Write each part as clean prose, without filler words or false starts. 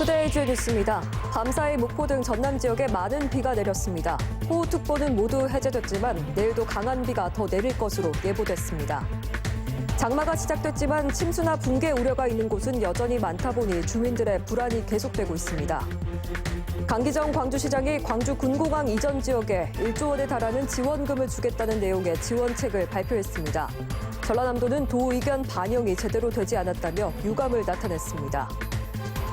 뉴스데이 주요 뉴스입니다. 밤사이 목포 등 전남 지역에 많은 비가 내렸습니다. 호우특보는 모두 해제됐지만 내일도 강한 비가 더 내릴 것으로 예보됐습니다. 장마가 시작됐지만 침수나 붕괴 우려가 있는 곳은 여전히 많다 보니 주민들의 불안이 계속되고 있습니다. 강기정 광주시장이 광주 군공항 이전 지역에 1조 원에 달하는 지원금을 주겠다는 내용의 지원책을 발표했습니다. 전라남도는 도 의견 반영이 제대로 되지 않았다며 유감을 나타냈습니다.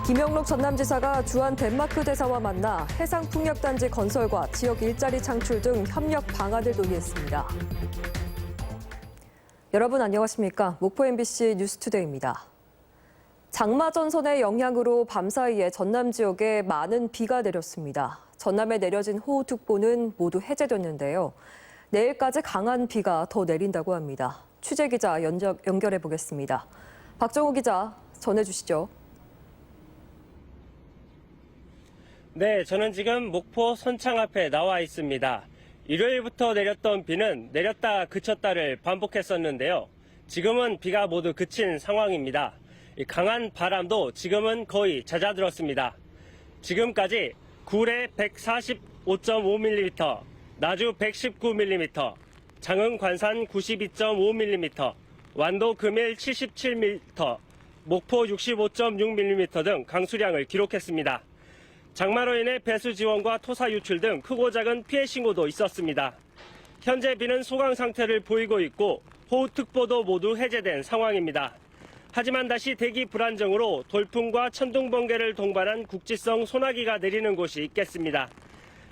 김영록 전남지사가 주한 덴마크 대사와 만나 해상풍력단지 건설과 지역 일자리 창출 등 협력 방안을 논의했습니다. 여러분 안녕하십니까? 목포 MBC 뉴스투데이입니다. 장마 전선의 영향으로 밤사이에 전남 지역에 많은 비가 내렸습니다. 전남에 내려진 호우특보는 모두 해제됐는데요. 내일까지 강한 비가 더 내린다고 합니다. 취재기자 연결해 보겠습니다. 박정호 기자 전해주시죠. 네, 저는 지금 목포 선창 앞에 나와 있습니다. 일요일부터 내렸던 비는 내렸다 그쳤다를 반복했었는데요. 지금은 비가 모두 그친 상황입니다. 강한 바람도 지금은 거의 잦아들었습니다. 지금까지 구례 145.5mm, 나주 119mm, 장흥 관산 92.5mm, 완도 금일 77mm, 목포 65.6mm 등 강수량을 기록했습니다. 장마로 인해 배수 지원과 토사 유출 등 크고 작은 피해 신고도 있었습니다. 현재 비는 소강 상태를 보이고 있고 호우특보도 모두 해제된 상황입니다. 하지만 다시 대기 불안정으로 돌풍과 천둥 번개를 동반한 국지성 소나기가 내리는 곳이 있겠습니다.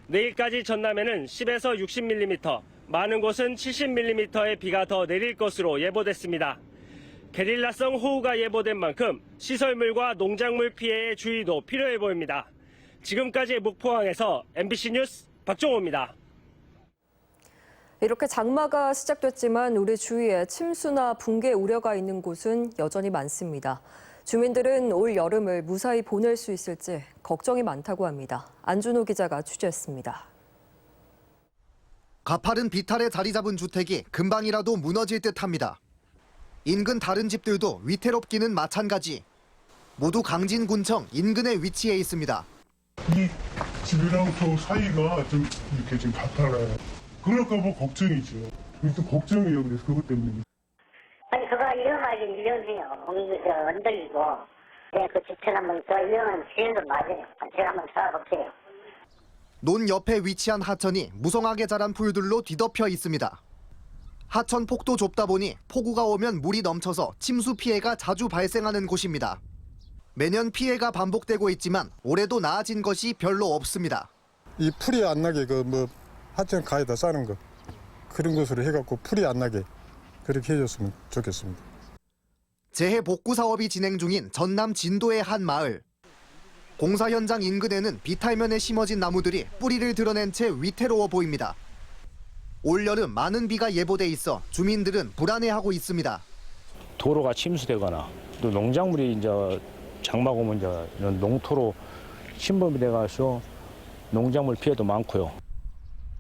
내일까지 전남에는 10에서 60mm, 많은 곳은 70mm의 비가 더 내릴 것으로 예보됐습니다. 게릴라성 호우가 예보된 만큼 시설물과 농작물 피해에 주의도 필요해 보입니다. 지금까지 목포항에서 MBC 뉴스 박종호입니다. 이렇게 장마가 시작됐지만 우리 주위에 침수나 붕괴 우려가 있는 곳은 여전히 많습니다. 주민들은 올 여름을 무사히 보낼 수 있을지 걱정이 많다고 합니다. 안준호 기자가 취재했습니다. 가파른 비탈에 자리 잡은 주택이 금방이라도 무너질 듯합니다. 인근 다른 집들도 위태롭기는 마찬가지. 모두 강진군청 인근에 위치해 있습니다. 이 집이랑 저 사이가 좀 이렇게 지금 가파라요. 그럴까 봐 걱정이죠. 또 걱정이에요. 그래서 그것 때문에. 아니 그거 위험하긴 위험해요. 언덕이고. 네, 그 집처럼 한번 더 위험한 지형도 맞아요. 제가 한번 쏴볼게요. 논 옆에 위치한 하천이 무성하게 자란 풀들로 뒤덮여 있습니다. 하천 폭도 좁다 보니 폭우가 오면 물이 넘쳐서 침수 피해가 자주 발생하는 곳입니다. 매년 피해가 반복되고 있지만 올해도 나아진 것이 별로 없습니다. 이 풀이 안 나게 하천 가에다 싸는 거 그런 것으로 해갖고 풀이 안 나게 그렇게 해줬으면 좋겠습니다. 재해 복구 사업이 진행 중인 전남 진도의 한 마을. 공사 현장 인근에는 비탈면에 심어진 나무들이 뿌리를 드러낸 채 위태로워 보입니다. 올여름 많은 비가 예보돼 있어 주민들은 불안해하고 있습니다. 도로가 침수되거나 또 농작물이 이제 장마가 오면 이제 이런 농토로 침범이 돼가지고 농작물 피해도 많고요.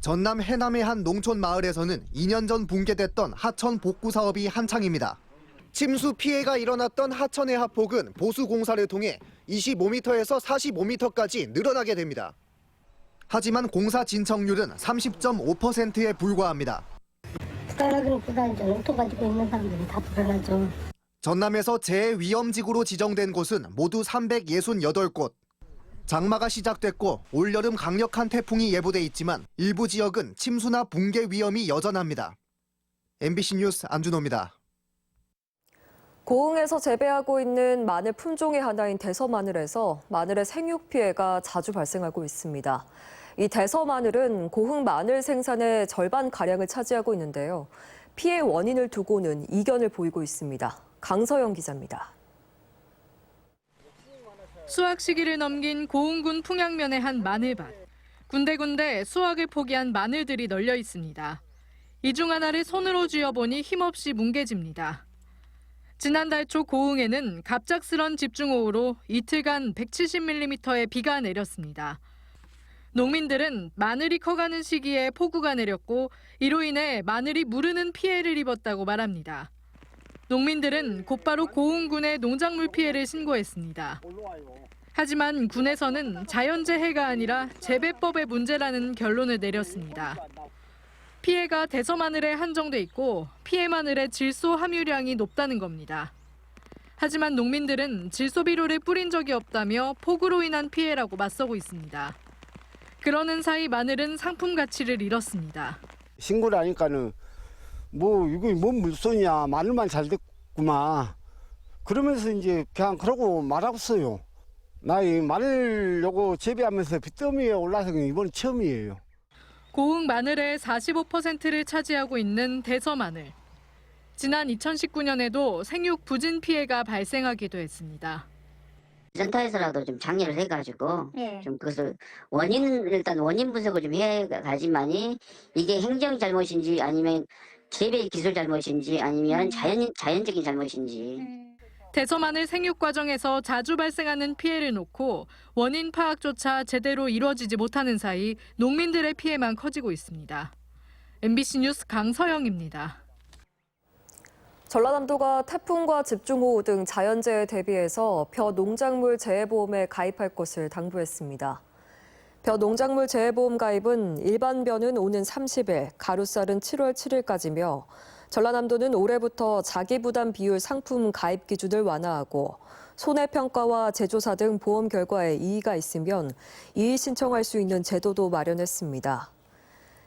전남 해남의 한 농촌 마을에서는 2년 전 붕괴됐던 하천 복구 사업이 한창입니다. 침수 피해가 일어났던 하천의 하폭은 보수 공사를 통해 25m에서 45m까지 늘어나게 됩니다. 하지만 공사 진척률은 30.5%에 불과합니다. 사람들은 불안하죠. 농토 가지고 있는 사람들이 다 불안하죠. 전남에서 재해 위험지구로 지정된 곳은 모두 368곳. 장마가 시작됐고 올여름 강력한 태풍이 예보돼 있지만 일부 지역은 침수나 붕괴 위험이 여전합니다. MBC 뉴스 안준호입니다. 고흥에서 재배하고 있는 마늘 품종의 하나인 대서마늘에서 마늘의 생육 피해가 자주 발생하고 있습니다. 이 대서마늘은 고흥 마늘 생산의 절반가량을 차지하고 있는데요. 피해 원인을 두고는 이견을 보이고 있습니다. 강서영 기자입니다. 수확 시기를 넘긴 고흥군 풍양면의 한 마늘밭. 군데군데 수확을 포기한 마늘들이 널려 있습니다. 이 중 하나를 손으로 쥐어보니 힘없이 뭉개집니다. 지난달 초 고흥에는 갑작스런 집중호우로 이틀간 170mm의 비가 내렸습니다. 농민들은 마늘이 커가는 시기에 폭우가 내렸고 이로 인해 마늘이 무르는 피해를 입었다고 말합니다. 농민들은 곧바로 고흥군에 농작물 피해를 신고했습니다. 하지만 군에서는 자연재해가 아니라 재배법의 문제라는 결론을 내렸습니다. 피해가 대서마늘에 한정돼 있고 피해 마늘의 질소 함유량이 높다는 겁니다. 하지만 농민들은 질소 비료를 뿌린 적이 없다며 폭우로 인한 피해라고 맞서고 있습니다. 그러는 사이 마늘은 상품 가치를 잃었습니다. 신고를 하니까는 이거 뭔 물손이야, 마늘만 잘 됐구만. 그러면서 이제 그냥 그러고 말았어요. 나 이 마늘 요거 재배하면서 빚더미에 올라서 이번이 처음이에요. 고흥 마늘의 45%를 차지하고 있는 대서마늘. 지난 2019년에도 생육 부진 피해가 발생하기도 했습니다. 센터에서라도 좀 장려를 해가지고 좀 그것을 일단 원인 분석을 좀 해가지만이 이게 행정 잘못인지 아니면 재배 기술 잘못인지 아니면 자연적인 잘못인지. 대서마늘 생육 과정에서 자주 발생하는 피해를 놓고 원인 파악조차 제대로 이루어지지 못하는 사이 농민들의 피해만 커지고 있습니다. MBC 뉴스 강서영입니다. 전라남도가 태풍과 집중호우 등 자연재해 대비해서 벼 농작물 재해보험에 가입할 것을 당부했습니다. 벼 농작물 재해보험 가입은 일반 벼는 오는 30일, 가루쌀은 7월 7일까지며 전라남도는 올해부터 자기부담 비율 상품 가입 기준을 완화하고 손해평가와 제조사 등 보험 결과에 이의가 있으면 이의 신청할 수 있는 제도도 마련했습니다.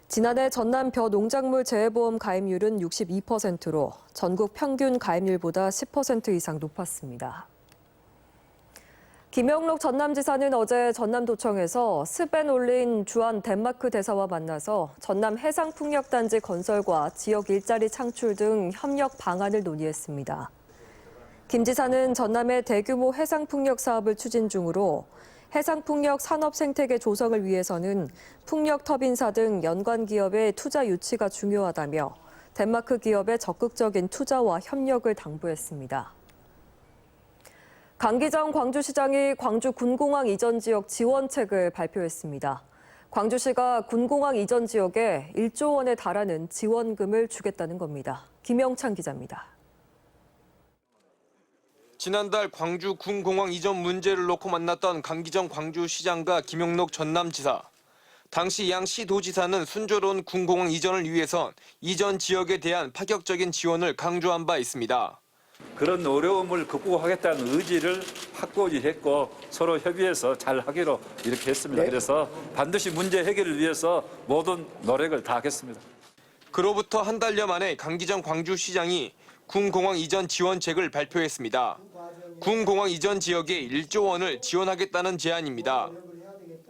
지난해 전남 벼 농작물 재해보험 가입률은 62%로 전국 평균 가입률보다 10% 이상 높았습니다. 김영록 전남지사는 어제 전남도청에서 습에 올린 주한 덴마크 대사와 만나서 전남 해상풍력단지 건설과 지역 일자리 창출 등 협력 방안을 논의했습니다. 김 지사는 전남의 대규모 해상풍력 사업을 추진 중으로 해상풍력 산업 생태계 조성을 위해서는 풍력 터빈사 등 연관 기업의 투자 유치가 중요하다며 덴마크 기업의 적극적인 투자와 협력을 당부했습니다. 강기정 광주시장이 광주 군공항 이전 지역 지원책을 발표했습니다. 광주시가 군공항 이전 지역에 1조 원에 달하는 지원금을 주겠다는 겁니다. 김영찬 기자입니다. 지난달 광주 군공항 이전 문제를 놓고 만났던 강기정 광주시장과 김영록 전남지사. 당시 양 시도지사는 순조로운 군공항 이전을 위해선 이전 지역에 대한 파격적인 지원을 강조한 바 있습니다. 그런 어려움을 극복하겠다는 의지를 확고히 했고 서로 협의해서 잘 하기로 이렇게 했습니다. 그래서 반드시 문제 해결을 위해서 모든 노력을 다하겠습니다. 그로부터 한 달여 만에 강기정 광주시장이 군공항 이전 지원책을 발표했습니다. 군공항 이전 지역에 1조 원을 지원하겠다는 제안입니다.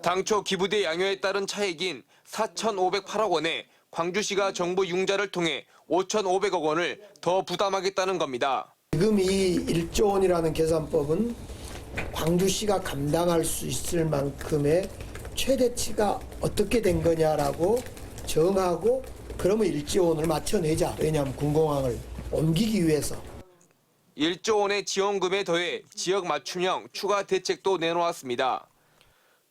당초 기부대 양효에 따른 차액인 4,508억 원에 광주시가 정부 융자를 통해 5,500억 원을 더 부담하겠다는 겁니다. 지금 이 1조 원이라는 계산법은 광주시가 감당할 수 있을 만큼의 최대치가 어떻게 된 거냐라고 정하고 그러면 1조 원을 맞춰내자. 왜냐하면 군공항을 옮기기 위해서. 1조 원의 지원금에 더해 지역 맞춤형 추가 대책도 내놓았습니다.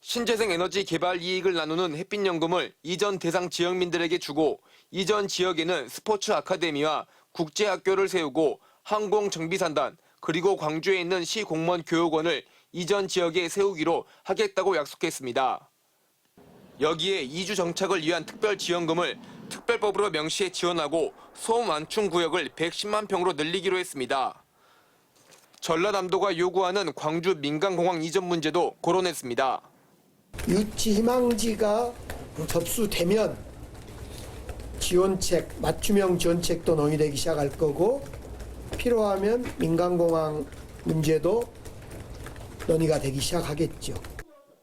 신재생 에너지 개발 이익을 나누는 햇빛연금을 이전 대상 지역민들에게 주고 이전 지역에는 스포츠 아카데미와 국제학교를 세우고 항공정비산단 그리고 광주에 있는 시공무원 교육원을 이전 지역에 세우기로 하겠다고 약속했습니다. 여기에 이주 정착을 위한 특별지원금을 특별법으로 명시해 지원하고 소음완충구역을 110만 평으로 늘리기로 했습니다. 전라남도가 요구하는 광주 민간공항 이전 문제도 거론했습니다. 유치 희망지가 접수되면 지원책, 맞춤형 지원책도 논의되기 시작할 거고 필요하면 민간공항 문제도 논의가 되기 시작하겠죠.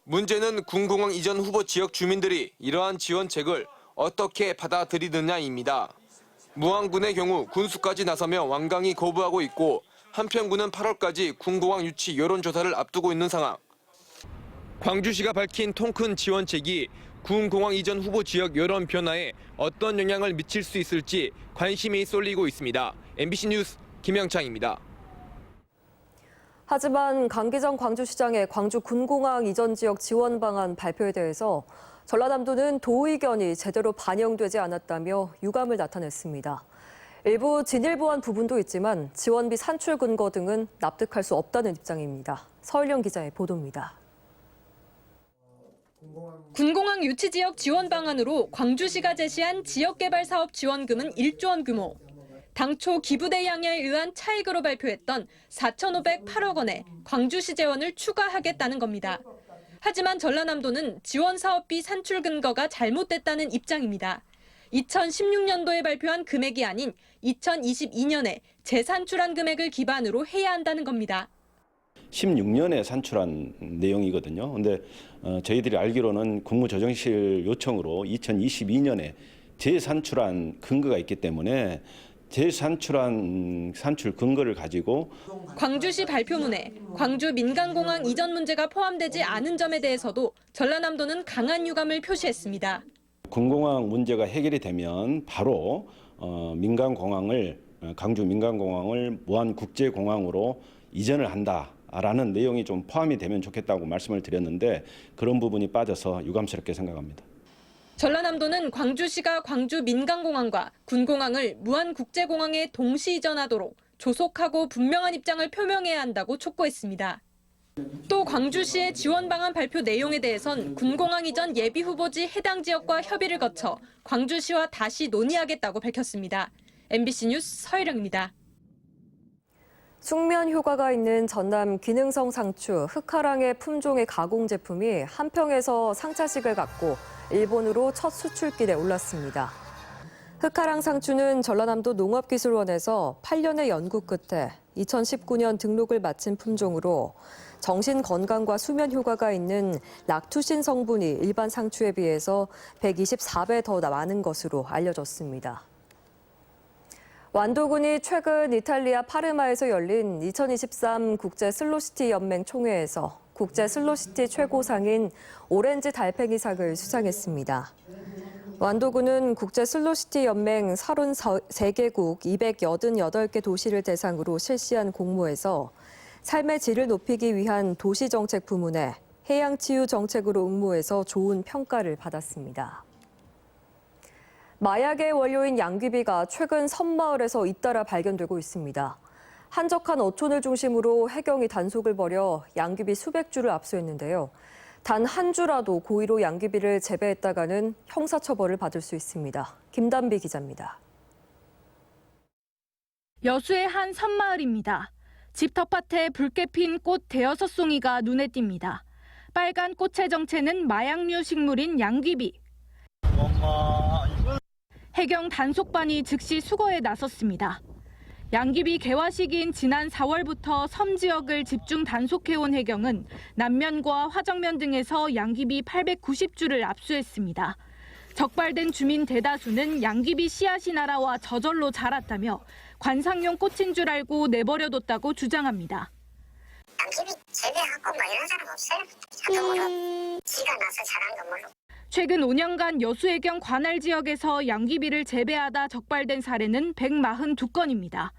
문제는 군공항 이전 후보 지역 주민들이 이러한 지원책을 어떻게 받아들이느냐입니다. 무안군의 경우 군수까지 나서며 완강히 거부하고 있고 한편군은 8월까지 군공항 유치 여론조사를 앞두고 있는 상황. 광주시가 밝힌 통큰 지원책이 군공항 이전 후보 지역 여론 변화에 어떤 영향을 미칠 수 있을지 관심이 쏠리고 있습니다. MBC 뉴스 김영창입니다. 하지만 강기정 광주시장의 광주 군공항 이전 지역 지원 방안 발표에 대해서 전라남도는 도의견이 제대로 반영되지 않았다며 유감을 나타냈습니다. 일부 진일보한 부분도 있지만 지원비 산출 근거 등은 납득할 수 없다는 입장입니다. 서일영 기자의 보도입니다. 군공항 유치 지역 지원 방안으로 광주시가 제시한 지역개발 사업 지원금은 1조 원 규모. 당초 기부대양에 의한 차익으로 발표했던 4,508억 원에 광주시 재원을 추가하겠다는 겁니다. 하지만 전라남도는 지원 사업비 산출 근거가 잘못됐다는 입장입니다. 2016년도에 발표한 금액이 아닌 2022년에 재산출한 금액을 기반으로 해야 한다는 겁니다. 16년에 산출한 내용이거든요. 그런데 저희들이 알기로는 국무조정실 요청으로 2022년에 재산출한 근거가 있기 때문에 재산출한 산출 근거를 가지고 광주시 발표문에 광주 민간공항 이전 문제가 포함되지 않은 점에 대해서도 전라남도는 강한 유감을 표시했습니다. 군공항 문제가 해결이 되면 바로 광주 민간공항을 무안국제공항으로 이전을 한다라는 내용이 좀 포함이 되면 좋겠다고 말씀을 드렸는데 그런 부분이 빠져서 유감스럽게 생각합니다. 전라남도는 광주시가 광주 민간공항과 군공항을 무안국제공항에 동시 이전하도록 조속하고 분명한 입장을 표명해야 한다고 촉구했습니다. 또 광주시의 지원 방안 발표 내용에 대해선 군공항 이전 예비 후보지 해당 지역과 협의를 거쳐 광주시와 다시 논의하겠다고 밝혔습니다. MBC 뉴스 서혜령입니다. 숙면 효과가 있는 전남 기능성 상추 흑하랑의 품종의 가공 제품이 한평에서 상차식을 갖고 일본으로 첫 수출길에 올랐습니다. 흑하랑 상추는 전라남도 농업기술원에서 8년의 연구 끝에 2019년 등록을 마친 품종으로 정신 건강과 수면 효과가 있는 락투신 성분이 일반 상추에 비해서 124배 더 많은 것으로 알려졌습니다. 완도군이 최근 이탈리아 파르마에서 열린 2023 국제 슬로시티 연맹 총회에서 국제 슬로시티 최고상인 오렌지 달팽이상을 수상했습니다. 완도군은 국제 슬로시티 연맹 33개국 288개 도시를 대상으로 실시한 공모에서 삶의 질을 높이기 위한 도시정책 부문에 해양치유 정책으로 응모해서 좋은 평가를 받았습니다. 마약의 원료인 양귀비가 최근 섬마을에서 잇따라 발견되고 있습니다. 한적한 어촌을 중심으로 해경이 단속을 벌여 양귀비 수백 주를 압수했는데요. 단 한 주라도 고의로 양귀비를 재배했다가는 형사처벌을 받을 수 있습니다. 김단비 기자입니다. 여수의 한 섬마을입니다. 집 텃밭에 붉게 핀 꽃 대여섯 송이가 눈에 띕니다. 빨간 꽃의 정체는 마약류 식물인 양귀비. 해경 단속반이 즉시 수거에 나섰습니다. 양귀비 개화 시기인 지난 4월부터 섬 지역을 집중 단속해온 해경은 남면과 화정면 등에서 양귀비 890주를 압수했습니다. 적발된 주민 대다수는 양귀비 씨앗이 날아와 저절로 자랐다며 관상용 꽃인 줄 알고 내버려뒀다고 주장합니다. 양귀비 재배하고 뭐 이런 사람 없어요. 자동으로 지가 나서 자란 거 모르고. 최근 5년간 여수해경 관할 지역에서 양귀비를 재배하다 적발된 사례는 142건입니다.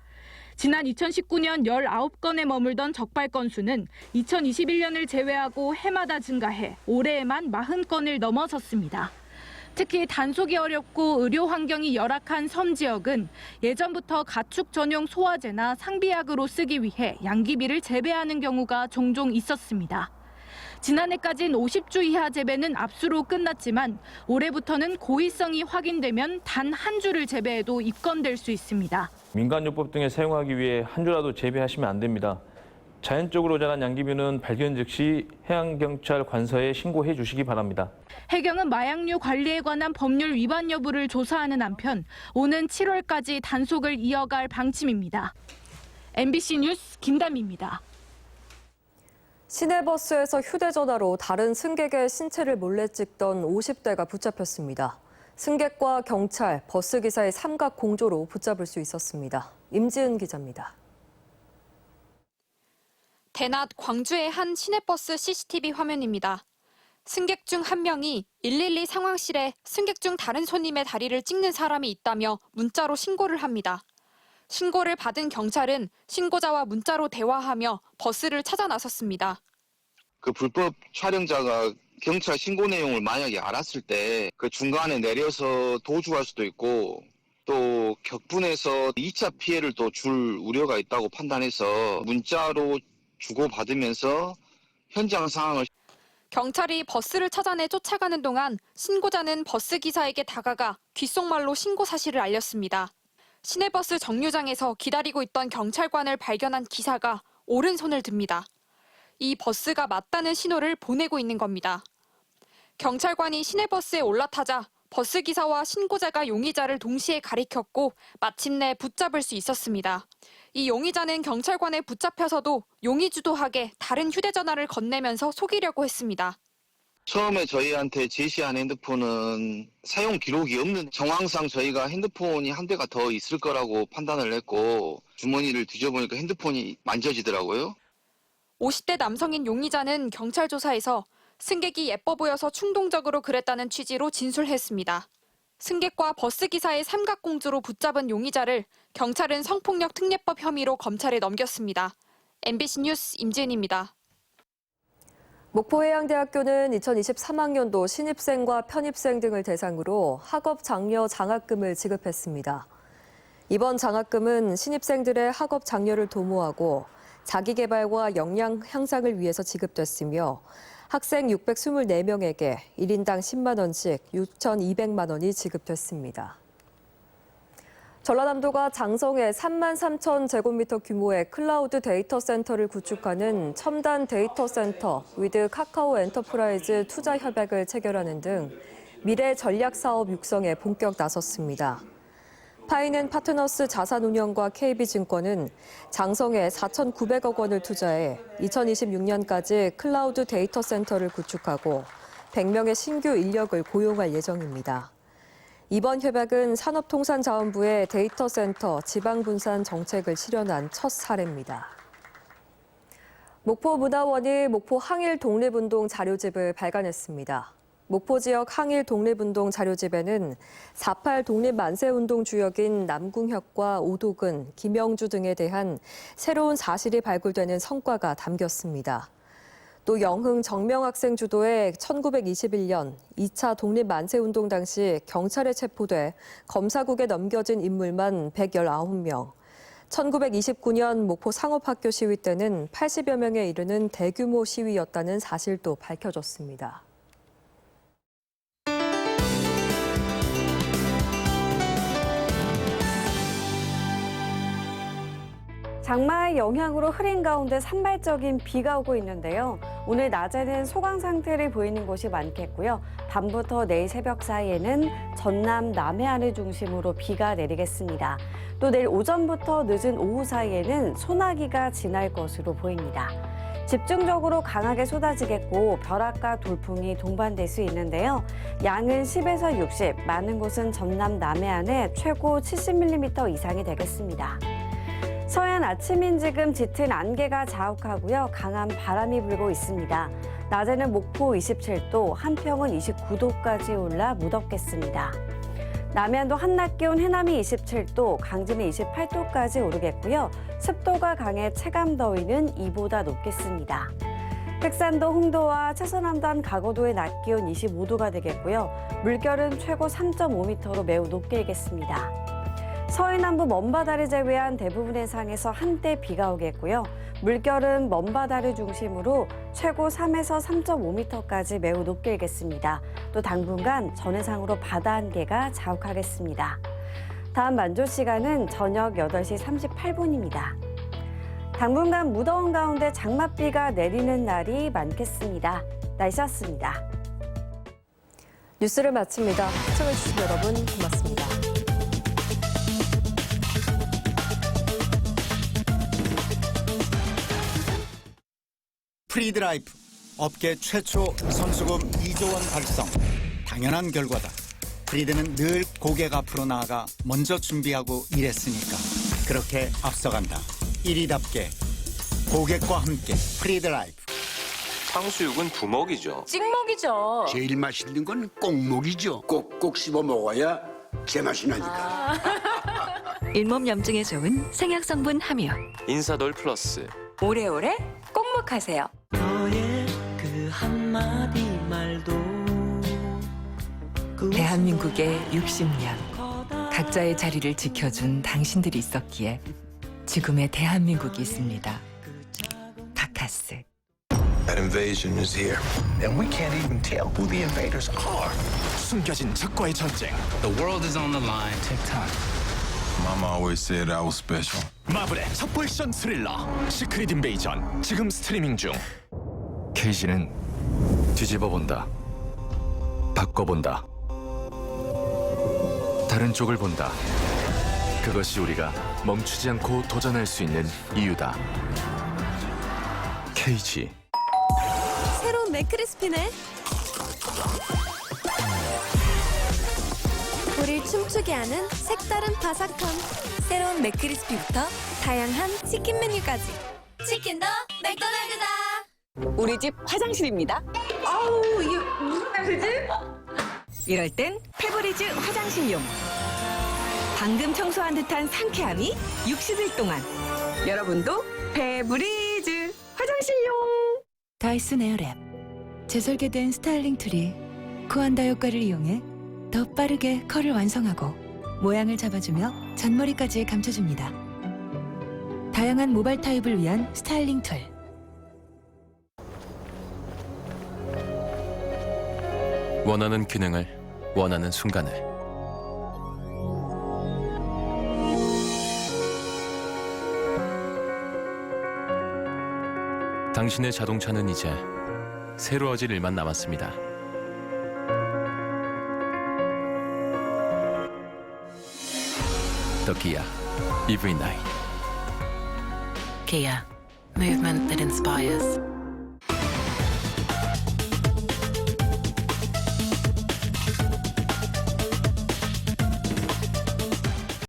지난 2019년 19건에 머물던 적발 건수는 2021년을 제외하고 해마다 증가해 올해에만 40건을 넘어섰습니다. 특히 단속이 어렵고 의료 환경이 열악한 섬 지역은 예전부터 가축 전용 소화제나 상비약으로 쓰기 위해 양귀비를 재배하는 경우가 종종 있었습니다. 지난해까진 50주 이하 재배는 압수로 끝났지만 올해부터는 고의성이 확인되면 단 한 주를 재배해도 입건될 수 있습니다. 민간요법 등에 사용하기 위해 한 주라도 재배하시면 안 됩니다. 자연적으로 자란 양귀비는 발견 즉시 해양경찰 관서에 신고해 주시기 바랍니다. 해경은 마약류 관리에 관한 법률 위반 여부를 조사하는 한편 오는 7월까지 단속을 이어갈 방침입니다. MBC 뉴스 김담희입니다. 시내버스에서 휴대전화로 다른 승객의 신체를 몰래 찍던 50대가 붙잡혔습니다. 승객과 경찰, 버스기사의 삼각 공조로 붙잡을 수 있었습니다. 임지은 기자입니다. 대낮 광주의 한 시내버스 CCTV 화면입니다. 승객 중 한 명이 112 상황실에 승객 중 다른 손님의 다리를 찍는 사람이 있다며 문자로 신고를 합니다. 신고를 받은 경찰은 신고자와 문자로 대화하며 버스를 찾아 나섰습니다. 그 불법 촬영자가 경찰 신고 내용을 만약에 알았을 때 그 중간에 내려서 도주할 수도 있고 또 격분해서 2차 피해를 또 줄 우려가 있다고 판단해서 문자로 주고받으면서 현장 상황을 경찰이 버스를 찾아내 쫓아가는 동안 신고자는 버스 기사에게 다가가 귓속말로 신고 사실을 알렸습니다. 시내버스 정류장에서 기다리고 있던 경찰관을 발견한 기사가 오른손을 듭니다. 이 버스가 맞다는 신호를 보내고 있는 겁니다. 경찰관이 시내버스에 올라타자 버스 기사와 신고자가 용의자를 동시에 가리켰고 마침내 붙잡을 수 있었습니다. 이 용의자는 경찰관에 붙잡혀서도 용의주도하게 다른 휴대전화를 건네면서 속이려고 했습니다. 처음에 저희한테 제시한 핸드폰은 사용 기록이 없는 정황상 저희가 핸드폰이 한 대가 더 있을 거라고 판단을 했고 주머니를 뒤져보니까 핸드폰이 만져지더라고요. 50대 남성인 용의자는 경찰 조사에서 승객이 예뻐 보여서 충동적으로 그랬다는 취지로 진술했습니다. 승객과 버스기사의 삼각공주로 붙잡은 용의자를 경찰은 성폭력 특례법 혐의로 검찰에 넘겼습니다. MBC 뉴스 임지은입니다. 목포해양대학교는 2023학년도 신입생과 편입생 등을 대상으로 학업 장려 장학금을 지급했습니다. 이번 장학금은 신입생들의 학업 장려를 도모하고 자기개발과 역량 향상을 위해서 지급됐으며 학생 624명에게 1인당 10만 원씩 6,200만 원이 지급됐습니다. 전라남도가 장성에 3만 3천 제곱미터 규모의 클라우드 데이터 센터를 구축하는 첨단 데이터 센터 위드 카카오 엔터프라이즈 투자 협약을 체결하는 등 미래 전략 사업 육성에 본격 나섰습니다. 파이넨 파트너스 자산운용과 KB증권은 장성에 4,900억 원을 투자해 2026년까지 클라우드 데이터 센터를 구축하고 100명의 신규 인력을 고용할 예정입니다. 이번 협약은 산업통상자원부의 데이터 센터 지방분산 정책을 실현한 첫 사례입니다. 목포문화원이 목포 항일 독립운동 자료집을 발간했습니다. 목포 지역 항일 독립운동 자료집에는 4.8 독립만세운동 주역인 남궁혁과 오도근, 김영주 등에 대한 새로운 사실이 발굴되는 성과가 담겼습니다. 또 영흥 정명학생 주도의 1921년 2차 독립만세운동 당시 경찰에 체포돼 검사국에 넘겨진 인물만 119명, 1929년 목포 상업학교 시위 때는 80여 명에 이르는 대규모 시위였다는 사실도 밝혀졌습니다. 장마의 영향으로 흐린 가운데 산발적인 비가 오고 있는데요. 오늘 낮에는 소강 상태를 보이는 곳이 많겠고요. 밤부터 내일 새벽 사이에는 전남 남해안을 중심으로 비가 내리겠습니다. 또 내일 오전부터 늦은 오후 사이에는 소나기가 지날 것으로 보입니다. 집중적으로 강하게 쏟아지겠고 벼락과 돌풍이 동반될 수 있는데요. 양은 10에서 60, 많은 곳은 전남 남해안에 최고 70mm 이상이 되겠습니다. 서해안 아침인 지금 짙은 안개가 자욱하고요. 강한 바람이 불고 있습니다. 낮에는 목포 27도, 한평은 29도까지 올라 무덥겠습니다. 남해안도 한낮 기온 해남이 27도, 강진이 28도까지 오르겠고요. 습도가 강해 체감 더위는 이보다 높겠습니다. 백산도 홍도와 채서남단 가거도의 낮 기온 25도가 되겠고요. 물결은 최고 3.5m로 매우 높게 일겠습니다. 서해 남부 먼바다를 제외한 대부분의 해상에서 한때 비가 오겠고요. 물결은 먼바다를 중심으로 최고 3에서 3.5m까지 매우 높게 일겠습니다. 또 당분간 전해상으로 바다 안개가 자욱하겠습니다. 다음 만조 시간은 저녁 8시 38분입니다. 당분간 무더운 가운데 장맛비가 내리는 날이 많겠습니다. 날씨였습니다. 뉴스를 마칩니다. 시청해주신 여러분 고맙습니다. 프리드라이프, 업계 최초 선수금 2조 원 달성. 당연한 결과다. 프리드는 늘 고객 앞으로 나아가 먼저 준비하고 일했으니까 그렇게 앞서간다. 1위답게 고객과 함께 프리드라이프. 탕수육은 부먹이죠. 찍먹이죠. 제일 맛있는 건 꼭먹이죠. 꼭꼭 씹어 먹어야 제맛이 나니까. 잇몸 염증에 좋은 생약 성분 함유. 인사돌 플러스. 오래오래 꼭먹하세요. 너의 그 한마디 말도 대한민국의 60년 각자의 자리를 지켜준 당신들이 있었기에 지금의 대한민국이 있습니다. 카카스. That invasion is here, and we can't even tell who the invaders are. 숨겨진 적과의 전쟁. The world is on the line. Take time. Mama always said I was special. 마블의 첩보 액션 스릴러 시크릿 인베이전 지금 스트리밍 중. 케이지는 뒤집어 본다. 바꿔본다. 다른 쪽을 본다. 그것이 우리가 멈추지 않고 도전할 수 있는 이유다. 케이지. 새로운 맥크리스피네. 우릴 춤추게 하는 색다른 바삭함. 새로운 맥크리스피부터 다양한 치킨 메뉴까지. 치킨도 맥도날드다. 우리 집 화장실입니다. 아우, 이게 무슨 냄새지? 이럴 땐 페브리즈 화장실용. 방금 청소한 듯한 상쾌함이 60일 동안. 여러분도 페브리즈 화장실용. 다이슨 에어랩. 재설계된 스타일링 툴이 코안다 효과를 이용해 더 빠르게 컬을 완성하고 모양을 잡아주며 잔머리까지 감춰줍니다. 다양한 모발 타입을 위한 스타일링 툴. 원하는 기능을 원하는 순간을. 당신의 자동차는 이제 새로워질 일만 남았습니다. The Kia EV9. Kia. Movement that inspires.